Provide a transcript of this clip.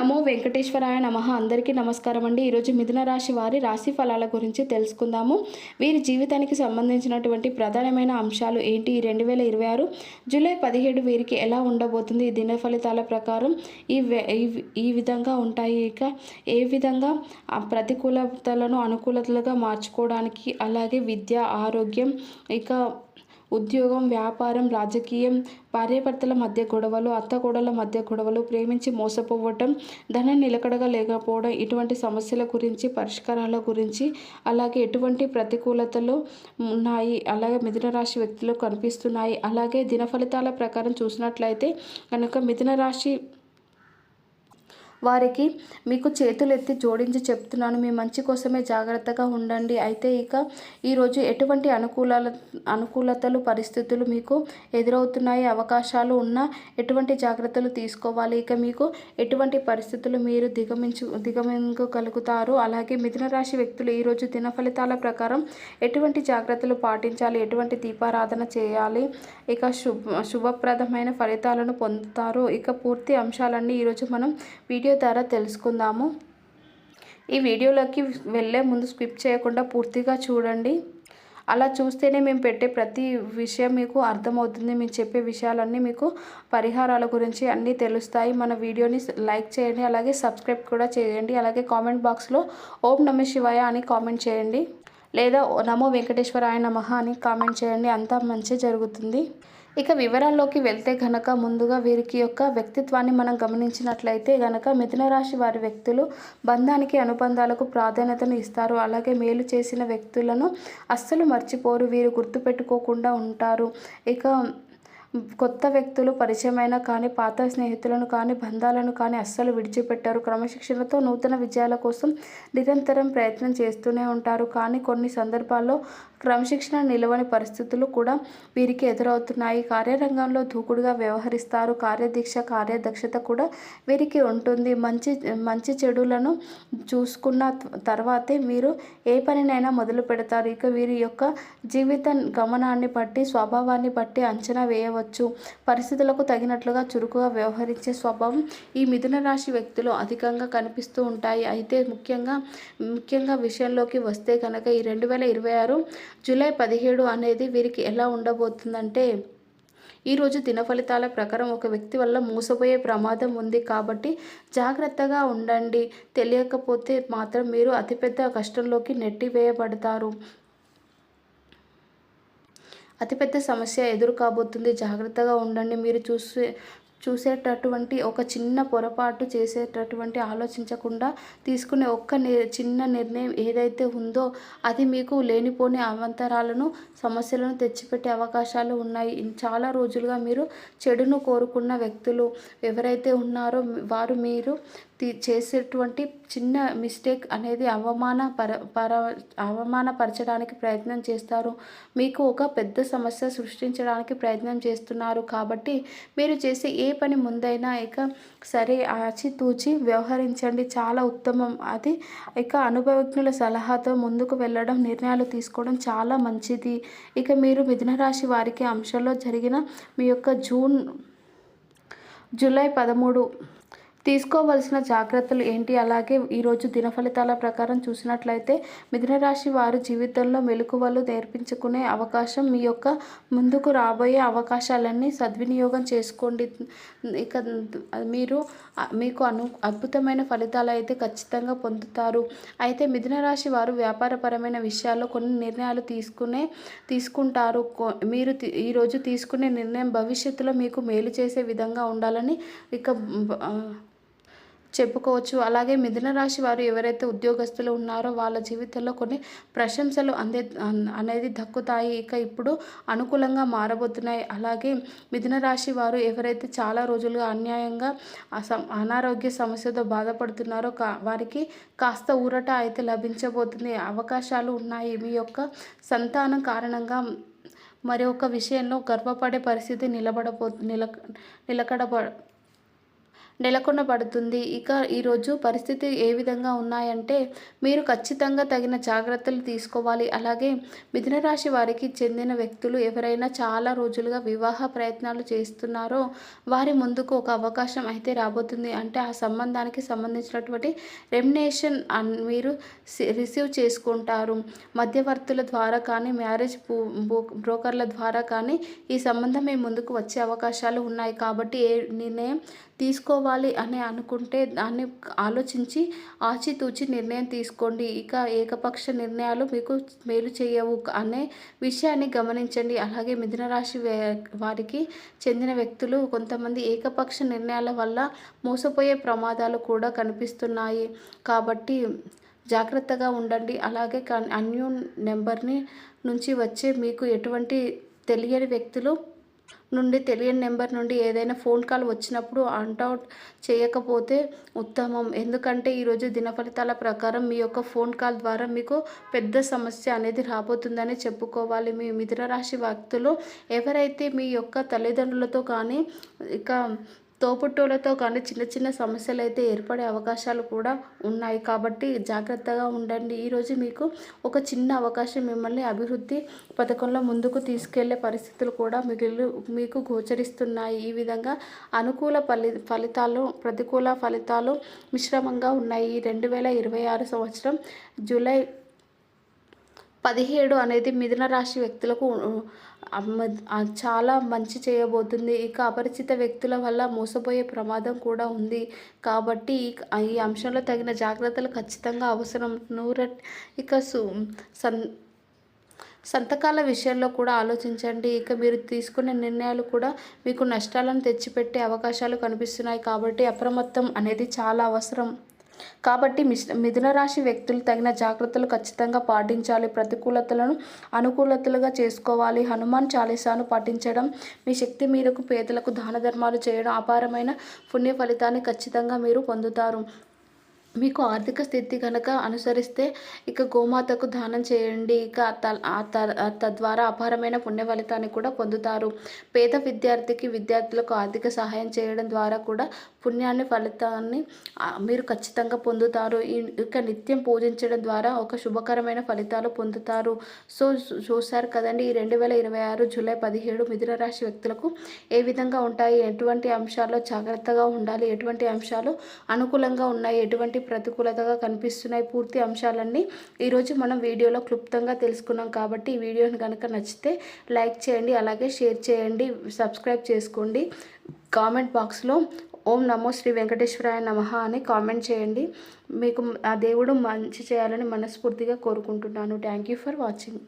నమో వెంకటేశ్వరాయ నమః. అందరికీ నమస్కారం అండి. ఈరోజు మిథున రాశి వారి రాశి ఫలాల గురించి తెలుసుకుందాము. వీరి జీవితానికి సంబంధించినటువంటి ప్రధానమైన అంశాలు ఏంటి? ఈ 2026 జూలై 17 వీరికి ఎలా ఉండబోతుంది? ఈ దిన ఫలితాల ప్రకారం ఈ విధంగా ఉంటాయి. ఇక ఏ విధంగా ప్రతికూలతలను అనుకూలతలుగా మార్చుకోవడానికి, అలాగే విద్య, ఆరోగ్యం, ఇక ఉద్యోగం, వ్యాపారం, రాజకీయం, భార్యాభర్తల మధ్య గొడవలు, అత్తకోడళ్ళ మధ్య గొడవలు, ప్రేమించి మోసపోవటం, ధనం నిలకడగా లేకపోవడం, ఇటువంటి సమస్యల గురించి, పరిష్కారాల గురించి, అలాగే ఎటువంటి ప్రతికూలతలు ఉన్నాయి, అలాగే మిథున రాశి వ్యక్తులు కనిపిస్తున్నాయి. అలాగే దిన ఫలితాల ప్రకారం చూసినట్లయితే కనుక మిథున రాశి వారికి మీకు చేతులెత్తి జోడించి చెప్తున్నాను, మీ మంచి కోసమే జాగ్రత్తగా ఉండండి. అయితే ఇక ఈరోజు ఎటువంటి అనుకూలతలు పరిస్థితులు మీకు ఎదురవుతున్నాయి, అవకాశాలు ఉన్నా ఎటువంటి జాగ్రత్తలు తీసుకోవాలి, ఇక మీకు ఎటువంటి పరిస్థితులు మీరు దిగమింగగలుగుతారు. అలాగే మిథున రాశి వ్యక్తులు ఈరోజు దిన ఫలితాల ప్రకారం ఎటువంటి జాగ్రత్తలు పాటించాలి, ఎటువంటి దీపారాధన చేయాలి, ఇక శుభప్రదమైన ఫలితాలను పొందుతారు. ఇక పూర్తి అంశాలన్నీ ఈరోజు మనం వీడియో ద్వారా తెలుసుకుందాము. ఈ వీడియోలోకి వెళ్ళే ముందు స్కిప్ చేయకుండా పూర్తిగా చూడండి. అలా చూస్తేనే మేము పెట్టే ప్రతి విషయం మీకు అర్థమవుతుంది. మేము చెప్పే విషయాలన్నీ మీకు పరిహారాల గురించి అన్నీ తెలుస్తాయి. మన వీడియోని లైక్ చేయండి, అలాగే సబ్స్క్రైబ్ కూడా చేయండి. అలాగే కామెంట్ బాక్స్లో ఓం నమః శివాయ అని కామెంట్ చేయండి, లేదా నమో వెంకటేశ్వరాయ నమః అని కామెంట్ చేయండి. అంతా మంచి జరుగుతుంది. ఇక వివరాల్లోకి వెళ్తే గనక ముందుగా వీరికి యొక్క వ్యక్తిత్వాన్ని మనం గమనించినట్లయితే గనక మిథున రాశి వారి వ్యక్తులు బంధానికి, అనుబంధాలకు ప్రాధాన్యతను ఇస్తారు. అలాగే మేలు చేసిన వ్యక్తులను అస్సలు మర్చిపోరు, వీరు గుర్తుపెట్టుకోకుండా ఉంటారు. ఇక కొత్త వ్యక్తులు పరిచయమైన కానీ, పాత స్నేహితులను కానీ, బంధాలను కానీ అస్సలు విడిచిపెట్టారు. క్రమశిక్షణతో నూతన విజయాల కోసం నిరంతరం ప్రయత్నం చేస్తూనే ఉంటారు. కానీ కొన్ని సందర్భాల్లో క్రమశిక్షణ నిలవని పరిస్థితులు కూడా వీరికి ఎదురవుతున్నాయి. కార్యరంగంలో దూకుడుగా వ్యవహరిస్తారు. కార్యదీక్ష, కార్యదక్షత కూడా వీరికి ఉంటుంది. మంచి చెడులను చూసుకున్న తర్వాతే మీరు ఏ పనినైనా మొదలు పెడతారు. ఇక వీరి యొక్క జీవిత గమనాన్ని బట్టి, స్వభావాన్ని బట్టి అంచనా వేయవచ్చు. పరిస్థితులకు తగినట్లుగా చురుకుగా వ్యవహరించే స్వభావం ఈ మిథున రాశి వ్యక్తులు అధికంగా కనిపిస్తూ ఉంటాయి. అయితే ముఖ్యంగా విషయంలోకి వస్తే కనుక ఈ 2026 జూలై 17 అనేది వీరికి ఎలా ఉండబోతుందంటే, ఈరోజు దిన ఫలితాల ప్రకారం ఒక వ్యక్తి వల్ల మోసపోయే ప్రమాదం ఉంది. కాబట్టి జాగ్రత్తగా ఉండండి. తెలియకపోతే మాత్రం మీరు అతిపెద్ద కష్టంలోకి నెట్టివేయబడతారు. అతిపెద్ద సమస్య ఎదురు కాబోతుంది. జాగ్రత్తగా ఉండండి. మీరు చూసేటటువంటి ఒక చిన్న పొరపాటు, చేసేటటువంటి ఆలోచించకుండా తీసుకునే చిన్న నిర్ణయం ఏదైతే ఉందో అది మీకు లేనిపోని అవాంతరాలను, సమస్యలను తెచ్చిపెట్టే అవకాశాలు ఉన్నాయి. చాలా రోజులుగా మీరు చెడును కోరుకున్న వ్యక్తులు ఎవరైతే ఉన్నారో వారు మీరు చేసేటువంటి చిన్న మిస్టేక్ అనేది అవమానపరచడానికి ప్రయత్నం చేస్తారు. మీకు ఒక పెద్ద సమస్య సృష్టించడానికి ప్రయత్నం చేస్తున్నారు. కాబట్టి మీరు చేసే ఏ పని ముందైనా ఇక సరే ఆచితూచి వ్యవహరించండి, చాలా ఉత్తమం. అది ఇక అనుభవజ్ఞుల సలహాతో ముందుకు వెళ్ళడం, నిర్ణయాలు తీసుకోవడం చాలా మంచిది. ఇక మీరు మిథున రాశి వారికి అంశంలో జరిగిన మీ యొక్క జూలై 13 తీసుకోవలసిన జాగ్రత్తలు ఏంటి? అలాగే ఈరోజు దిన ఫలితాల ప్రకారం చూసినట్లయితే మిథున రాశి వారు జీవితంలో మెలకువలు నేర్పించుకునే అవకాశం, మీ యొక్క ముందుకు రాబోయే అవకాశాలన్నీ సద్వినియోగం చేసుకోండి. ఇక మీకు అద్భుతమైన ఫలితాలు అయితే ఖచ్చితంగా పొందుతారు. అయితే మిథున రాశి వారు వ్యాపారపరమైన విషయాల్లో కొన్ని నిర్ణయాలు తీసుకుంటారు. మీరు ఈరోజు తీసుకునే నిర్ణయం భవిష్యత్తులో మీకు మేలు చేసే విధంగా ఉండాలని ఇక చెప్పుకోవచ్చు. అలాగే మిథున రాశి వారు ఎవరైతే ఉద్యోగస్తులు ఉన్నారో వాళ్ళ జీవితంలో కొన్ని ప్రశంసలు అనేది దక్కుతాయి. ఇక ఇప్పుడు అనుకూలంగా మారబోతున్నాయి. అలాగే మిథున రాశి వారు ఎవరైతే చాలా రోజులుగా అన్యాయంగా అనారోగ్య సమస్యతో బాధపడుతున్నారో వారికి కాస్త ఊరట అయితే లభించబోతుంది. అవకాశాలు ఉన్నాయి. మీ యొక్క సంతానం కారణంగా మరి ఒక విషయంలో గర్వపడే పరిస్థితి నెలకొనబడుతుంది. ఇక ఈరోజు పరిస్థితి ఏ విధంగా ఉన్నాయంటే మీరు ఖచ్చితంగా తగిన జాగ్రత్తలు తీసుకోవాలి. అలాగే మిథున రాశి వారికి చెందిన వ్యక్తులు ఎవరైనా చాలా రోజులుగా వివాహ ప్రయత్నాలు చేస్తున్నారో వారి ముందుకు ఒక అవకాశం అయితే రాబోతుంది. అంటే ఆ సంబంధానికి సంబంధించినటువంటి రెమ్యునేషన్ మీరు రిసీవ్ చేసుకుంటారు. మధ్యవర్తుల ద్వారా కానీ మ్యారేజ్ బ్రోకర్ల ద్వారా కానీ ఈ సంబంధం మీ ముందుకు వచ్చే అవకాశాలు ఉన్నాయి. కాబట్టి ఏ నిర్ణయం తీసుకోవాలి అని అనుకుంటే దాన్ని ఆలోచించి ఆచితూచి నిర్ణయం తీసుకోండి. ఇక ఏకపక్ష నిర్ణయాలు మీకు మేలు చేయవు అనే విషయాన్ని గమనించండి. అలాగే మిథున రాశి వారికి చెందిన వ్యక్తులు కొంతమంది ఏకపక్ష నిర్ణయాల వల్ల మోసపోయే ప్రమాదాలు కూడా కనిపిస్తున్నాయి. కాబట్టి జాగ్రత్తగా ఉండండి. అలాగే అన్యోన్ నెంబర్ని నుంచి వచ్చే మీకు ఎటువంటి తెలియని వ్యక్తులు తెలియని నెంబర్ నుండి ఏదైనా ఫోన్ కాల్ వచ్చినప్పుడు అవుట్ చేయకపోతే ఉత్తమం. ఎందుకంటే ఈరోజు దిన ఫలితాల ప్రకారం మీ యొక్క ఫోన్ కాల్ ద్వారా మీకు పెద్ద సమస్య అనేది రాబోతుందని చెప్పుకోవాలి. మీ మిథున రాశి వ్యక్తులు ఎవరైతే మీ యొక్క తల్లిదండ్రులతో కానీ ఇక తోబుట్టువులతో కానీ చిన్న చిన్న సమస్యలు అయితే ఏర్పడే అవకాశాలు కూడా ఉన్నాయి. కాబట్టి జాగ్రత్తగా ఉండండి. ఈరోజు మీకు ఒక చిన్న అవకాశం మిమ్మల్ని అభివృద్ధి పథకంలో ముందుకు తీసుకెళ్లే పరిస్థితులు కూడా మీకు గోచరిస్తున్నాయి. ఈ విధంగా అనుకూల ఫలితాలు ప్రతికూల ఫలితాలు మిశ్రమంగా ఉన్నాయి. 2026 సంవత్సరం జూలై 17 అనేది మిథున రాశి వ్యక్తులకు చాలా మంచి చేయబోతుంది. ఇక అపరిచిత వ్యక్తుల వల్ల మోసపోయే ప్రమాదం కూడా ఉంది. కాబట్టి ఈ అంశంలో తగిన జాగ్రత్తలు ఖచ్చితంగా అవసరం. ఇక సంతకాల విషయంలో కూడా ఆలోచించండి. ఇక మీరు తీసుకునే నిర్ణయాలు కూడా మీకు నష్టాలను తెచ్చిపెట్టే అవకాశాలు కనిపిస్తున్నాయి. కాబట్టి అప్రమత్తం అనేది చాలా అవసరం. కాబట్టి మిథున రాశి వ్యక్తులు తగిన జాగ్రత్తలు ఖచ్చితంగా పాటించాలి. ప్రతికూలతలను అనుకూలతలుగా చేసుకోవాలి. హనుమాన్ చాలీసాను పాటించడం, మీ శక్తి మేరకు పేదలకు దాన ధర్మాలు చేయడం, అపారమైన పుణ్య ఫలితాన్ని ఖచ్చితంగా మీరు పొందుతారు. మీకు ఆర్థిక స్థితి కనుక అనుసరిస్తే ఇక గోమాతకు దానం చేయండి. ఇక తద్వారా అపారమైన పుణ్య ఫలితాన్ని కూడా పొందుతారు. పేద విద్యార్థులకు ఆర్థిక సహాయం చేయడం ద్వారా కూడా ఫలితాన్ని మీరు ఖచ్చితంగా పొందుతారు. ఇక నిత్యం పూజించడం ద్వారా ఒక శుభకరమైన ఫలితాలు పొందుతారు. సో చూశారు కదండి, ఈ 2026 జూలై 17 మిథున రాశి వ్యక్తులకు ఏ విధంగా ఉంటాయి, ఎటువంటి అంశాల్లో జాగ్రత్తగా ఉండాలి, ఎటువంటి అంశాలు అనుకూలంగా ఉన్నాయి, ఎటువంటి ప్రతికూలతగా కనిపిస్తున్నాయి, పూర్తి అంశాలన్నీ ఈరోజు మనం వీడియోలో క్లుప్తంగా తెలుసుకున్నాం. కాబట్టి ఈ వీడియోని కనుక నచ్చితే లైక్ చేయండి, అలాగే షేర్ చేయండి, సబ్స్క్రైబ్ చేసుకోండి. కామెంట్ బాక్స్లో ఓం నమో శ్రీ వెంకటేశ్వరాయ నమః అని కామెంట్ చేయండి. మీకు ఆ దేవుడు మంచి చేయాలని మనస్ఫూర్తిగా కోరుకుంటున్నాను. Thank you for watching.